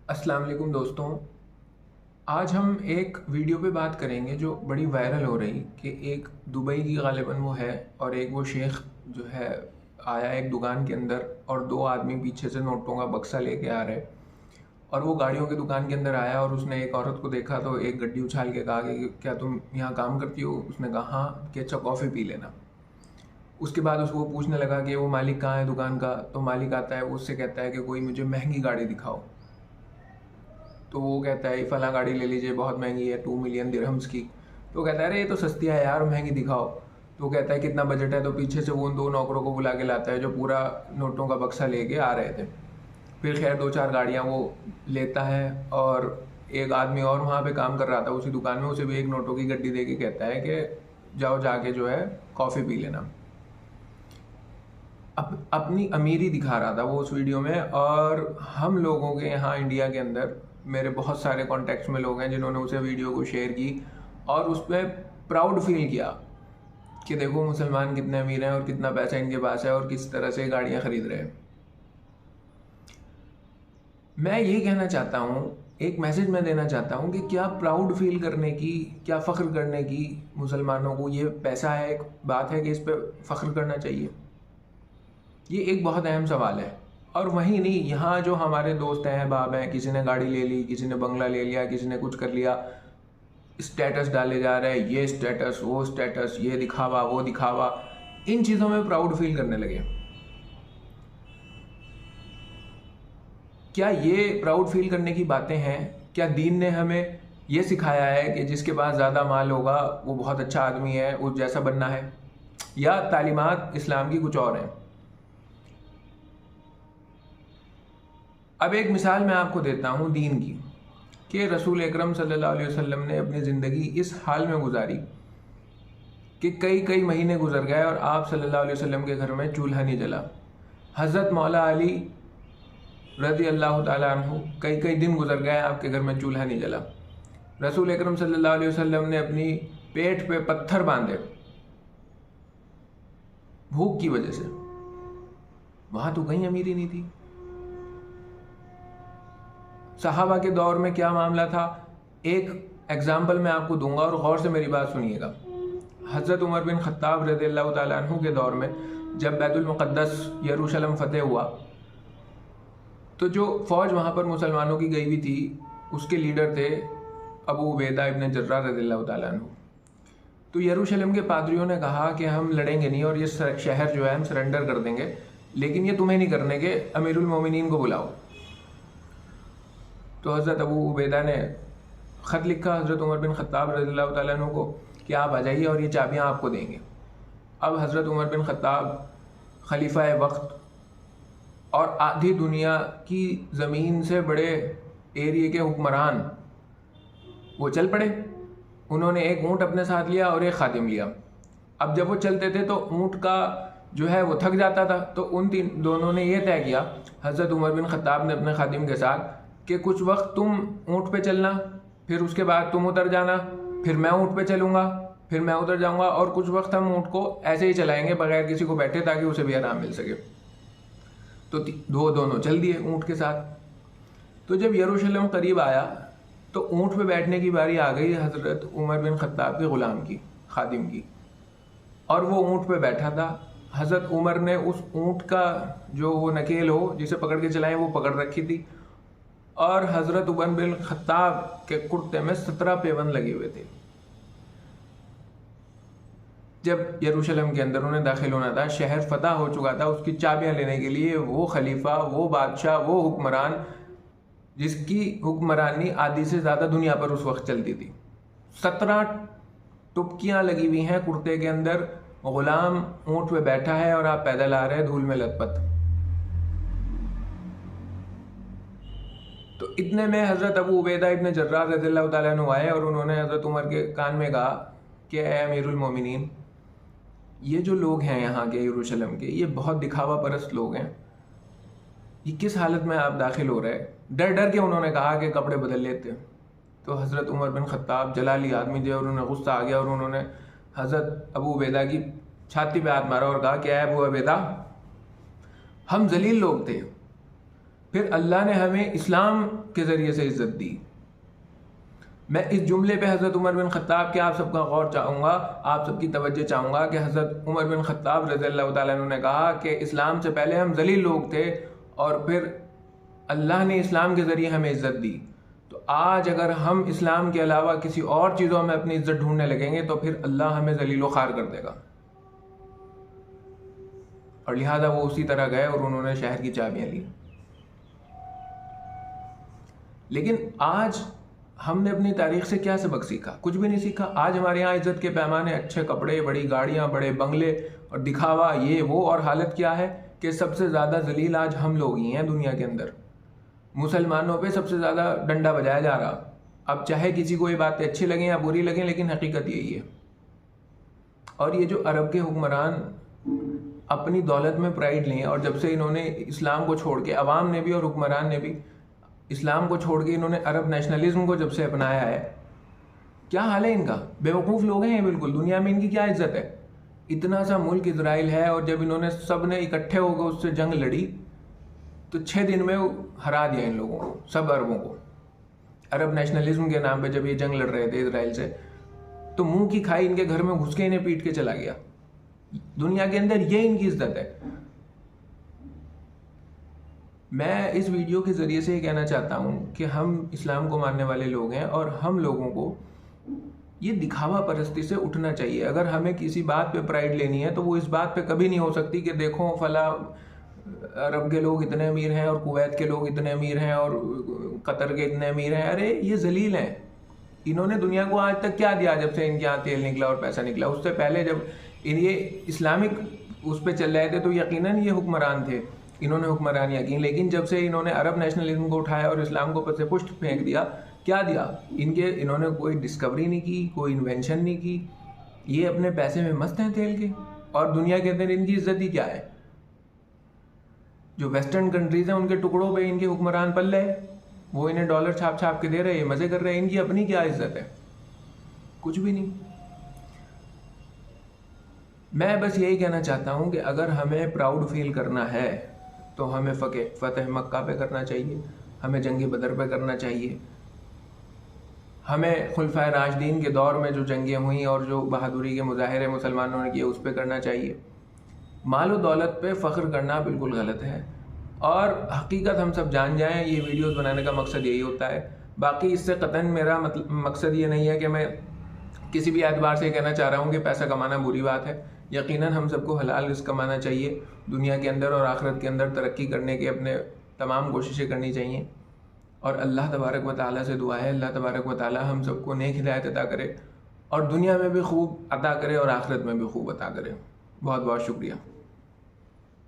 अस्सलाम वालेकुम दोस्तों। आज हम एक वीडियो पे बात करेंगे जो बड़ी वायरल हो रही कि एक दुबई की गालिबन वो है और एक वो शेख जो है आया एक दुकान के अंदर और दो आदमी पीछे से नोटों का बक्सा लेके आ रहे और वो गाड़ियों की दुकान के अंदर आया और उसने एक औरत को देखा तो एक गड्डी उछाल के कहा कि क्या तुम यहाँ काम करती हो? उसने कहा हाँ, कि अच्छा कॉफ़ी पी लेना। उसके बाद उसको पूछने लगा कि वो मालिक कहाँ है दुकान का, तो मालिक आता है, वो उससे कहता है कि कोई मुझे महंगी गाड़ी दिखाओ। तो वो कहता है फलां गाड़ी ले लीजिए, बहुत महंगी है, 2 मिलियन दिरहम्स की। तो कहता है अरे ये तो सस्ती है यार, महंगी दिखाओ। तो कहता है कितना बजट है? तो पीछे से वो उन दो नौकरों को बुला के लाता है जो पूरा नोटों का बक्सा लेके आ रहे थे। फिर खैर दो चार गाड़ियाँ वो लेता है और एक आदमी और वहाँ पे काम कर रहा था उसी दुकान में, उसे भी एक नोटों की गड्डी दे के कहता है कि जाओ जाके जो है कॉफ़ी पी लेना। अपनी अमीरी दिखा रहा था वो उस वीडियो में। और हम लोगों के यहाँ इंडिया के अंदर मेरे बहुत सारे कॉन्टेक्ट्स में लोग हैं जिन्होंने उसे वीडियो को शेयर की और उस पर प्राउड फील किया कि देखो मुसलमान कितने अमीर हैं और कितना पैसा इनके पास है और किस तरह से गाड़ियाँ खरीद रहे हैं। मैं ये कहना चाहता हूँ, एक मैसेज मैं देना चाहता हूँ कि क्या प्राउड फील करने की, क्या फ़ख्र करने की मुसलमानों को ये पैसा है एक बात है कि इस पर फ़ख्र करना चाहिए? ये एक बहुत अहम सवाल है। और वहीं नहीं, यहाँ जो हमारे दोस्त हैं, बाब हैं, किसी ने गाड़ी ले ली, किसी ने बंगला ले लिया, किसी ने कुछ कर लिया, स्टेटस डाले जा रहे हैं, ये स्टेटस वो स्टेटस, ये दिखावा वो दिखावा, इन चीज़ों में प्राउड फील करने लगे। क्या ये प्राउड फील करने की बातें हैं? क्या दीन ने हमें ये सिखाया है कि जिसके पास ज़्यादा माल होगा वो बहुत अच्छा आदमी है, उस जैसा बनना है? या तालीमात इस्लाम की कुछ और हैं? अब एक मिसाल मैं आपको देता हूँ दीन की कि रसूल अकरम सल्लल्लाहु अलैहि वसल्लम ने अपनी ज़िंदगी इस हाल में गुजारी कि कई कई महीने गुजर गए और आप सल्लल्लाहु अलैहि वसल्लम के घर में चूल्हा नहीं जला। हज़रत मौला अली रज़ी अल्लाह ताला अन्हु कई कई दिन गुजर गए, आपके घर में चूल्हा नहीं जला। रसूल अकरम सल्लल्लाहु अलैहि वसल्लम ने अपनी पेट पे पत्थर बांधे भूख की वजह से। वहाँ तो कहीं अमीरी नहीं थी। सहाबा के दौर में क्या मामला था, एक एग्जाम्पल मैं आपको दूंगा और गौर से मेरी बात सुनिएगा। हज़रत उमर बिन ख़त्ताब रज़ियल्लाहु ताला अन्हु के दौर में जब बैतुल मुक़द्दस यरूशलेम फ़तेह हुआ तो जो फ़ौज वहाँ पर मुसलमानों की गई हुई थी उसके लीडर थे अबू उबैदा इब्न जर्राह रज़ियल्लाहु ताला अन्हु। तो यरूशलेम के पादरियों ने कहा कि हम लड़ेंगे नहीं और ये शहर जो है हम सरेंडर कर देंगे, लेकिन ये तुम्हें नहीं करने के, अमीरुल मोमिनीन को बुलाओ। तो हज़रत अबू उबैदा ने ख़त लिखा हज़रत उमर बिन ख़त्ताब रज़ियल्लाहु ताला अन्हु को कि आप आ जाइए और ये चाबियाँ आपको देंगे। अब हज़रत उमर बिन ख़त्ताब खलीफा वक्त और आधी दुनिया की ज़मीन से बड़े एरिए के हुक्मरान वो चल पड़े। उन्होंने एक ऊँट अपने साथ लिया और एक खादिम लिया। अब जब वो चलते थे तो ऊँट का जो है वो थक जाता था, तो उन दोनों ने ये तय किया, हज़रत उमर बिन ख़त्ताब ने अपने खादिम के साथ, कि कुछ वक्त तुम ऊँट पे चलना, फिर उसके बाद तुम उतर जाना, फिर मैं ऊँट पे चलूँगा, फिर मैं उतर जाऊँगा और कुछ वक्त हम ऊँट को ऐसे ही चलाएंगे बगैर किसी को बैठे ताकि उसे भी आराम मिल सके। तो दोनों चल दिए ऊँट के साथ। तो जब यरूशलेम करीब आया तो ऊँट पे बैठने की बारी आ गई हज़रत उमर बिन ख़त्ताब के ग़ुलाम की, खादिम की, और वो ऊँट पे बैठा था। हज़रत उमर ने उस ऊँट का जो वो नकेल हो जिसे पकड़ के चलाएं वो पकड़ रखी थी और हज़रत उमर बिन ख़त्ताब के कुर्ते में 17 पेवन लगे हुए थे। जब यरूशलेम के अंदर उन्हें दाखिल होना था, शहर फतह हो चुका था, उसकी चाबियां लेने के लिए वो खलीफा, वो बादशाह, वो हुक्मरान जिसकी हुक्मरानी आधी से ज़्यादा दुनिया पर उस वक्त चलती थी, 17 टुपकियाँ लगी हुई हैं कुर्ते के अंदर, ग़ुलाम ऊँट पे बैठा है और आप पैदल आ रहे हैं धूल में लथपथ। तो इतने में हज़रत अबू उबैदा इब्न जर्राह रज़ियल्लाहु ताला अन्हु आए और उन्होंने हज़रत उमर के कान में कहा कि ए अमीरुल मोमिनीन, ये जो लोग हैं यहाँ के यरूशलेम के, ये बहुत दिखावा परस्त लोग हैं। ये किस हालत में आप दाखिल हो रहे हैं? डर डर के उन्होंने कहा कि कपड़े बदल लेते। तो हज़रत उमर बिन ख़त्ताब जलाली आदमी थे और उन्हें गुस्सा आ गया और उन्होंने हज़रत अबू उबैदा की छाती पे हाथ मारा और कहा कि ए अबू उबैदा, हम जलील लोग थे, फिर अल्लाह ने हमें इस्लाम के ज़रिए से इज़्ज़त दी। मैं इस जुमले पे हज़रत उमर बिन ख़त्ताब के आप सबका गौर चाहूँगा, आप सबकी तवज्जो चाहूँगा कि हज़रत उमर बिन ख़त्ताब रज़ियल्लाहु ताला अन्हु ने कहा कि इस्लाम से पहले हम ज़लील लोग थे और फिर अल्लाह ने इस्लाम के ज़रिए हमें इज़्ज़त दी। तो आज अगर हम इस्लाम के अलावा किसी और चीज़ों में अपनी इज़्ज़त ढूंढने लगेंगे तो फिर अल्लाह हमें ज़लील व ख़ार कर देगा। और लिहाजा वो उसी तरह गए और उन्होंने शहर की चाबियाँ ली। लेकिन आज हमने अपनी तारीख से क्या सबक सीखा? कुछ भी नहीं सीखा। आज हमारे यहाँ इज़्ज़त के पैमाने, अच्छे कपड़े, बड़ी गाड़ियाँ, बड़े बंगले और दिखावा, ये वो, और हालत क्या है कि सबसे ज़्यादा जलील आज हम लोग ही हैं दुनिया के अंदर। मुसलमानों पे सबसे ज़्यादा डंडा बजाया जा रहा। अब चाहे किसी को ये बातें अच्छी लगें या बुरी लगें, लेकिन हकीकत यही है। और ये जो अरब के हुक्मरान अपनी दौलत में प्राइड लें, और जब से इन्होंने इस्लाम को छोड़ के, अवाम ने भी और हुक्मरान ने भी इस्लाम को छोड़ के इन्होंने अरब नेशनलिज्म को जब से अपनाया है, क्या हाल है इनका? बेवकूफ़ लोग हैं बिल्कुल। दुनिया में इनकी क्या इज्जत है? इतना सा मुल्क इजराइल है, और जब इन्होंने सब ने इकट्ठे होकर उससे जंग लड़ी तो 6 दिन में हरा दिया इन लोगों को, सब अरबों को। अरब नेशनलिज्म के नाम पे जब ये जंग लड़ रहे थे इजराइल से, तो मुंह की खाई इनके घर में घुस के इन्हें पीट के चला गया। दुनिया के अंदर ये इनकी इज्जत है। मैं इस वीडियो के ज़रिए से ये कहना चाहता हूँ कि हम इस्लाम को मानने वाले लोग हैं और हम लोगों को ये दिखावा परस्ती से उठना चाहिए। अगर हमें किसी बात पे प्राइड लेनी है तो वो इस बात पे कभी नहीं हो सकती कि देखो फला अरब के लोग इतने अमीर हैं और कुवैत के लोग इतने अमीर हैं और कतर के इतने अमीर हैं। अरे ये जलील हैं। इन्होंने दुनिया को आज तक क्या दिया? जब से इनके यहाँ तेल निकला और पैसा निकला, उससे पहले जब ये इस्लामिक उस पर चल रहे थे तो यकीनन ये हुक्मरान थे, इन्होंने हुक्मरानियाँ की। लेकिन जब से इन्होंने अरब नेशनलिज्म को उठाया और इस्लाम को पसे पुष्ट फेंक दिया, क्या दिया? इन्होंने कोई डिस्कवरी नहीं की, कोई इन्वेंशन नहीं की। ये अपने पैसे में मस्त हैं तेल के, और दुनिया के अंदर इनकी इज्जत ही क्या है? जो वेस्टर्न कंट्रीज हैं उनके टुकड़ों पे इनके हुक्मरान पल रहे, वो इन्हें डॉलर छाप छाप के दे रहे, मजे कर रहे हैं। इनकी अपनी क्या इज्जत है? कुछ भी नहीं। मैं बस यही कहना चाहता हूँ कि अगर हमें प्राउड फील करना है तो हमें फतेह मक्का पे करना चाहिए, हमें जंग बदर पे करना चाहिए, हमें खुलफाए राशिदीन के दौर में जो जंगें हुई और जो बहादुरी के मुजाहिरे मुसलमानों ने किए उस पर करना चाहिए। मालो दौलत पे फ़ख्र करना बिल्कुल गलत है, और हकीकत हम सब जान जाएं। ये वीडियोस बनाने का मकसद यही होता है। बाकी इससे कतन मेरा मकसद ये नहीं है कि मैं किसी भी एतबार से कहना चाह रहा हूँ कि पैसा कमाना बुरी बात है। यकीनन हम सबको हलाल रिज़्क़ कमाना चाहिए, दुनिया के अंदर और आखिरत के अंदर तरक्की करने के अपने तमाम कोशिशें करनी चाहिए। और अल्लाह तबारक व तआला से दुआ है, अल्लाह तबारक व तआला हम सबको नेक हिदायत अता करे और दुनिया में भी खूब अता करे और आखिरत में भी खूब अता करे। बहुत बहुत शुक्रिया।